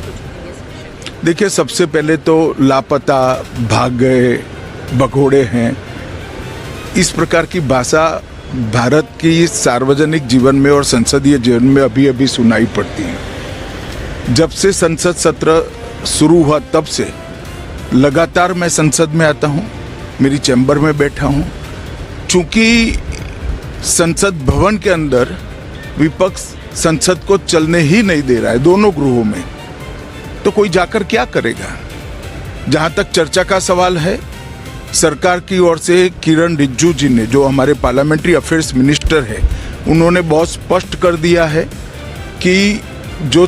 सोचेंगे इस विषय में? देखिए, सबसे पहले तो लापता, भाग गए, भगोड़े हैं, इस प्रकार की भाषा भारत की सार्वजनिक जीवन में और संसदीय जीवन में अभी अभी सुनाई पड़ती है। जब से संसद सत्र शुरू हुआ तब से लगातार मैं संसद में आता हूँ, मेरी चैम्बर में बैठा हूँ। चूंकि संसद भवन के अंदर विपक्ष संसद को चलने ही नहीं दे रहा है, दोनों गृहों में, तो कोई जाकर क्या करेगा। जहां तक चर्चा का सवाल है, सरकार की ओर से किरण रिजिजू जी ने, जो हमारे पार्लियामेंट्री अफेयर्स मिनिस्टर है, उन्होंने बहुत स्पष्ट कर दिया है कि जो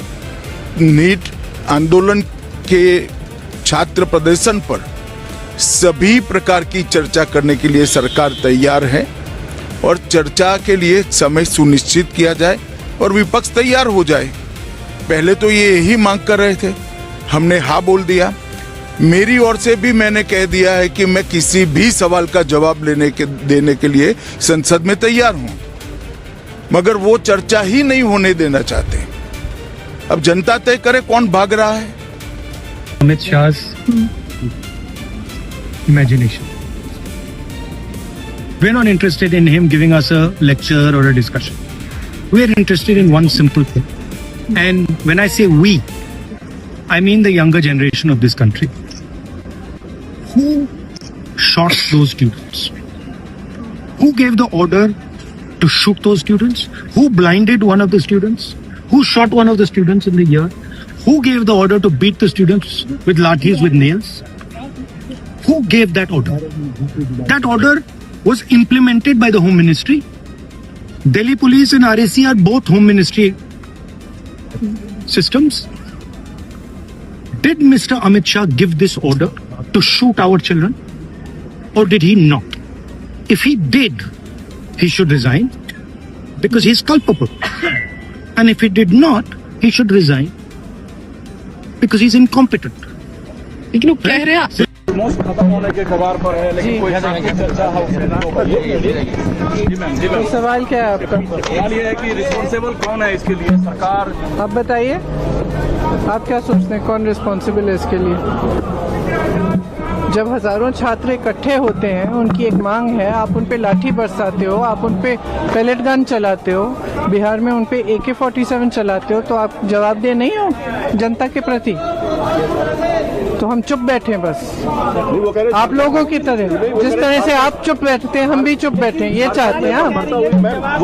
नीट आंदोलन के छात्र प्रदर्शन पर सभी प्रकार की चर्चा करने के लिए सरकार तैयार है और चर्चा के लिए समय सुनिश्चित किया जाए और विपक्ष तैयार हो जाए। पहले तो ये यही मांग कर रहे थे, हमने हाँ बोल दिया। मेरी ओर से भी मैंने कह दिया है कि मैं किसी भी सवाल का जवाब देने के लिए संसद में तैयार हूं, मगर वो चर्चा ही नहीं होने देना चाहते। अब जनता तय करे कौन भाग रहा है। Amit Shah's imagination. We're not interested in him giving us a lecture or a discussion. We're interested in one simple thing. And when I say we, I mean the younger generation of this country. Who shot those students? Who gave the order to shoot those students? Who blinded one of the students? Who shot one of the students in the ear? Who gave the order to beat the students with lathis, with nails? Who gave that order? That order was implemented by the Home Ministry. Delhi Police and RAC are both Home Ministry systems. Did Mr. Amit Shah give this order to shoot our children? Or did he not? If he did, he should resign because he is culpable. And if he did not, he should resign because he is incompetent. लेकिन वो कह रहे हैं मौसम खत्म होने के कगार पर है, लेकिन कोई चर्चा हाउस में ना हो पाई। जी मैम, तो सवाल क्या है आपका? सवाल ये है कि रिस्पॉन्सिबल कौन है इसके लिए, सरकार? आप बताइए, आप क्या सोचते हैं कौन रिस्पॉन्सिबल है इसके लिए? जब हजारों छात्र इकट्ठे होते हैं, उनकी एक मांग है, आप उन पे लाठी बरसाते हो, आप उन पे पैलेट गन चलाते हो, बिहार में उन पे AK-47 चलाते हो, तो आप जवाबदेह नहीं हो जनता के प्रति? तो हम चुप बैठे हैं बस, आप लोगों की तरह। जिस तरह से आप चुप बैठते हैं, हम भी चुप बैठे हैं, ये चाहते हैं आप।